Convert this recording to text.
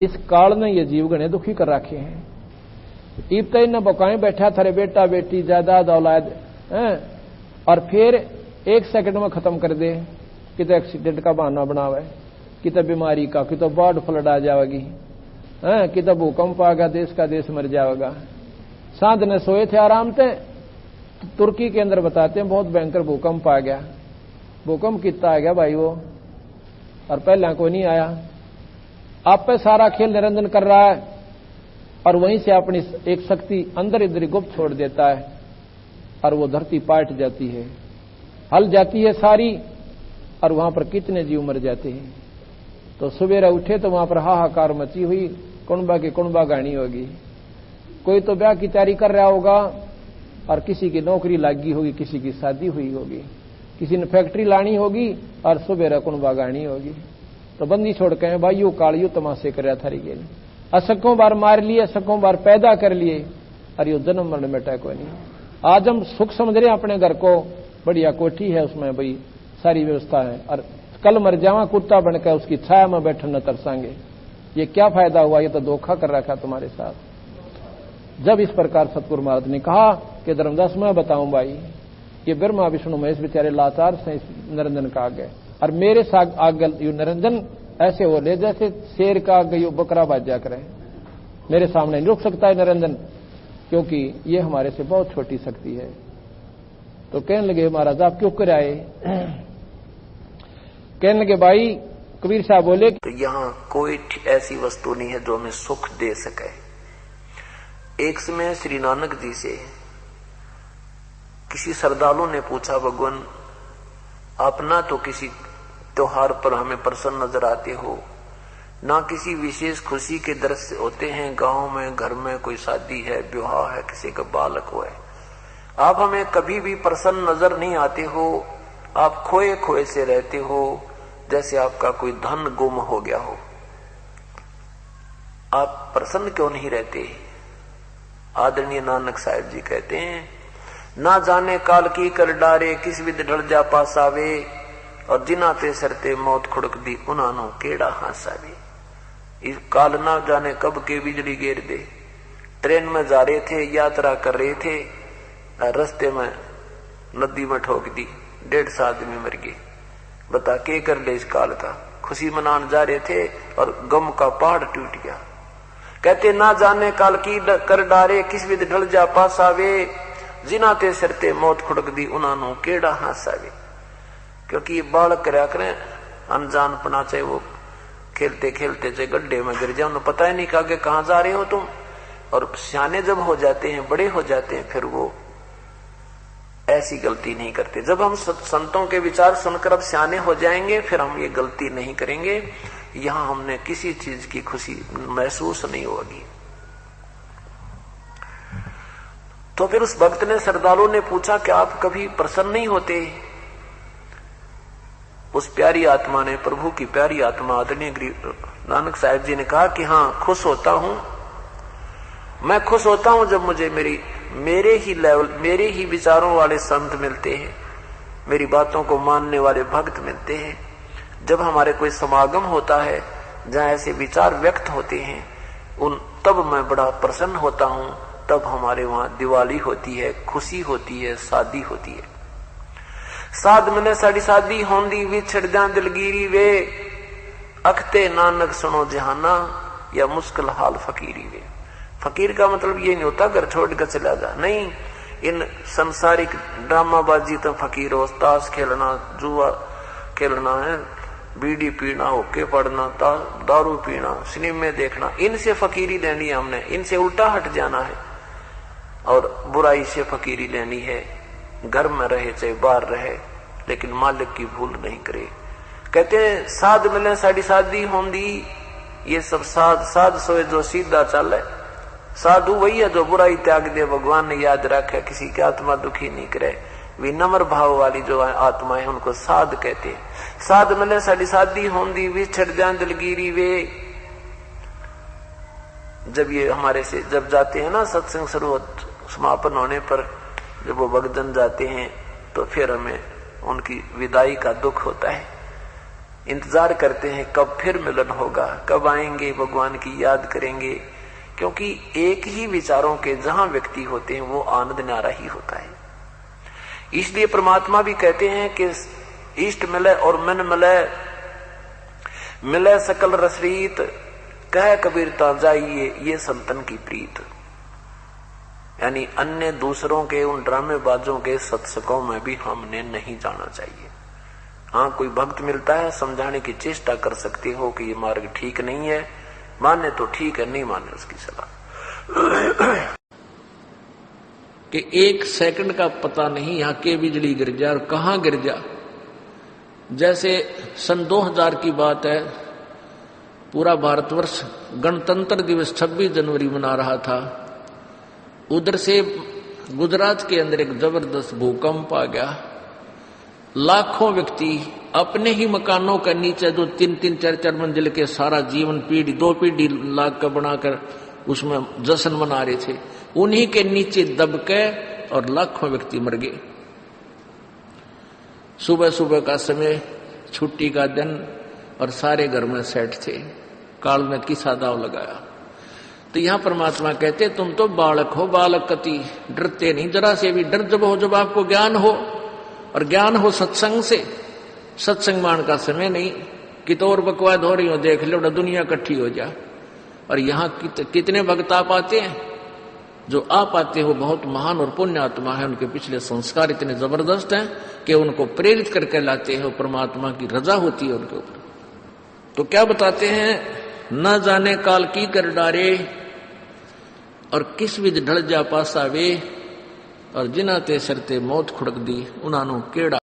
इस काल में ये जीव गणे दुखी कर रखे हैं। इब तक न बकाए बैठा थारे बेटा बेटी जायदाद औलाद और फिर एक सेकंड में खत्म कर दे। कितने एक्सीडेंट का बहाना बनावे, कितने बीमारी का, कितने बाढ़ फ्लड आ जाएगी, कितने भूकंप आ गया, देश का देश मर जाएगा। सांध ने सोए थे आराम से, तुर्की के अंदर बताते हैं बहुत भयंकर भूकंप आ गया। भूकंप कितना आ गया भाई वो, और पहला कोई नहीं आया। आप पे सारा खेल निरंजन कर रहा है और वहीं से अपनी एक शक्ति अंदर इधर गुप्त छोड़ देता है और वो धरती पाट जाती है, हल जाती है सारी, और वहां पर कितने जीव मर जाते हैं। तो सवेरे उठे तो वहां पर हाहाकार मची हुई, कुणबा की कुणबा गानी होगी। कोई तो ब्याह की तैयारी कर रहा होगा और किसी की नौकरी लगी होगी, किसी की शादी हुई होगी, किसी ने फैक्ट्री लानी होगी और सवेरे कुणबा गानी होगी। तो बंदी छोड़ के भाई यू काल यू तमाशे कर रहा था रे, असकों बार मार लिए, असकों बार पैदा कर लिए, और यो जन्म मरण मिटा कोई नहीं। आज हम सुख समझ रहे हैं अपने घर को, बढ़िया कोठी है उसमें भाई सारी व्यवस्था है, और कल मर जावा कुत्ता बनकर उसकी छाया में बैठन न तरसांगे। ये क्या फायदा हुआ, ये तो धोखा कर रखा तुम्हारे साथ। जब इस प्रकार सतगुरु महाराज ने कहा कि धर्मदास मैं बताऊं भाई, ये ब्रह्मा विष्णु महेश बेचारे लाचार से निरंजन का आगे, और मेरे साथ आगे यू निरंजन ऐसे हो ले जैसे शेर का आगे यू बकरा बाजा करे। मेरे सामने नहीं रुक सकता है निरंजन, क्योंकि ये हमारे से बहुत छोटी शक्ति है। तो कहने लगे महाराज आप क्यों कर आए? कहने लगे भाई, कबीर साहब बोले तो यहाँ कोई ऐसी वस्तु नहीं है जो हमें सुख दे सके। एक समय श्री नानक जी से किसी श्रद्धालु ने पूछा, भगवान आप ना तो किसी त्योहार पर हमें प्रसन्न नजर आते हो, ना किसी विशेष खुशी के दृश्य होते हैं, गांव में घर में कोई शादी है, विवाह है, किसी का बालक हुआ है, आप हमें कभी भी प्रसन्न नजर नहीं आते हो। आप खोए खोए से रहते हो, जैसे आपका कोई धन गुम हो गया हो। आप प्रसन्न क्यों नहीं रहते? आदरणीय नानक साहिब जी कहते हैं, ना जाने काल की कर डारे, किस विद ढल जा पासावे, और जिना ते सरते मौत खुड़क दी, उन्हानो केड़ा हासावे। इस काल ना जाने कब के बिजली गिर दे। ट्रेन में जा रहे थे, यात्रा कर रहे थे, रास्ते में नदी में ठोक दी, 150 आदमी मर गए। बता के कर ले इस काल का। खुशी मनाने जा रहे थे और गम का पहाड़ टूट गया। कहते ना जाने काल की कर डारे, किस विद ढल जा पासावे, जिना ते सरते मौत खुड़क दी, उन्हानो केड़ा हासावे। क्योंकि ये बालक करा करें अनजान पना, चाहे वो खेलते खेलते चाहे गड्ढे में गिर जाए, उन्हें पता ही नहीं कि कहां जा रहे हो तुम। और सियाने जब हो जाते हैं, बड़े हो जाते हैं, फिर वो ऐसी गलती नहीं करते। जब हम संतों के विचार सुनकर अब सियाने हो जाएंगे, फिर हम ये गलती नहीं करेंगे। यहां हमने किसी चीज की खुशी महसूस नहीं होगी। तो फिर उस भक्त ने, श्रद्धालु ने पूछा कि आप कभी प्रसन्न नहीं होते? उस प्यारी आत्मा ने, प्रभु की प्यारी आत्मा आदरणीय नानक साहिब जी ने कहा कि हाँ, खुश होता हूं। मैं खुश होता हूं जब मुझे मेरे ही लेवल, मेरे ही विचारों वाले संत मिलते हैं, मेरी बातों को मानने वाले भक्त मिलते हैं। जब हमारे कोई समागम होता है जहां ऐसे विचार व्यक्त होते हैं, तब मैं बड़ा प्रसन्न होता हूं। तब हमारे वहां दिवाली होती है, खुशी होती है, शादी होती है। साध मने साड़ी शादी होंदी, विछड़ जा दिलगिरी वे, अखते नानक सुनो जहाना, या मुश्किल हाल फकीरी वे। फकीर का मतलब ये नहीं होता घर छोड़ कर चला जा, नहीं। इन संसारिक ड्रामाबाजी तो फकीर हो, ताश खेलना, जुआ खेलना है, बीड़ी पीना, होके पढ़ना, दारू पीना, सिनेमे देखना, इनसे फकीरी लेनी है हमने। इनसे उल्टा हट जाना है और बुराई से फकीरी लेनी है। घर में रहे चाहे बाहर रहे, लेकिन मालिक की भूल नहीं करे। कहते हैं साध मिले साड़ी शादी होंदी, ये सब साध सोए जो सीधा चले। साधु वही है जो बुराई त्याग दे, भगवान ने याद रखे, किसी की आत्मा दुखी नहीं करे। विनम्र भाव वाली जो आत्माएं, उनको साध कहते हैं। साध मिले साड़ी शादी होंदी, विछड़ जा दिलगिरी वे। जब ये हमारे से जब जाते हैं ना, सत्संग शुरू समापन होने पर जब वो भक्तजन जाते हैं, तो फिर हमें उनकी विदाई का दुख होता है। इंतजार करते हैं कब फिर मिलन होगा, कब आएंगे, भगवान की याद करेंगे। क्योंकि एक ही विचारों के जहां व्यक्ति होते हैं वो आनंद न्यारा ही होता है। इसलिए परमात्मा भी कहते हैं कि इष्ट मिले और मन मिले, मिले सकल रसरीत, कह कबीर ता जाइए ये संतन की प्रीत। यानी अन्य दूसरों के उन ड्रामेबाजों के सत्संगों में भी हमने नहीं जाना चाहिए। हाँ, कोई भक्त मिलता है, समझाने की चेष्टा कर सकते हो कि ये मार्ग ठीक नहीं है, माने तो ठीक है, नहीं माने उसकी सलाह। कि एक सेकंड का पता नहीं यहाँ के बिजली गिर जाए और कहाँ गिर जा। जैसे सन 2000 की बात है, पूरा भारतवर्ष गणतंत्र दिवस 26 जनवरी मना रहा था। उधर से गुजरात के अंदर एक जबरदस्त भूकंप आ गया। लाखों व्यक्ति अपने ही मकानों के नीचे, जो 3-3, 4-4 मंजिल के सारा जीवन पीढ़ी 2 पीढ़ी लाग कर बनाकर उसमें जश्न मना रहे थे, उन्हीं के नीचे दबके और लाखों व्यक्ति मर गए। सुबह सुबह का समय, छुट्टी का दिन, और सारे घर में सेठ थे। काल ने किसा दाव लगाया। तो यहां परमात्मा कहते तुम तो बालक हो, बालक कति डरते नहीं जरा से भी। डर जब हो जब आपको ज्ञान हो, और ज्ञान हो सत्संग से। सत्संग मान का समय नहीं कि तो और बकवाद हो रही हो, देख लो दुनिया इकट्ठी हो जा। और यहाँ कितने भक्त आ पाते हैं, जो आ पाते हो बहुत महान और पुण्य आत्मा है, उनके पिछले संस्कार इतने जबरदस्त हैं कि उनको प्रेरित करके लाते हैं, परमात्मा की रजा होती है उनके ऊपर। तो क्या बताते हैं, न जाने काल की कर डारे, और किस विध ढल जा पासा वे, और जिना ते सरते मौत खुड़क दी उन्हां नूं केड़ा।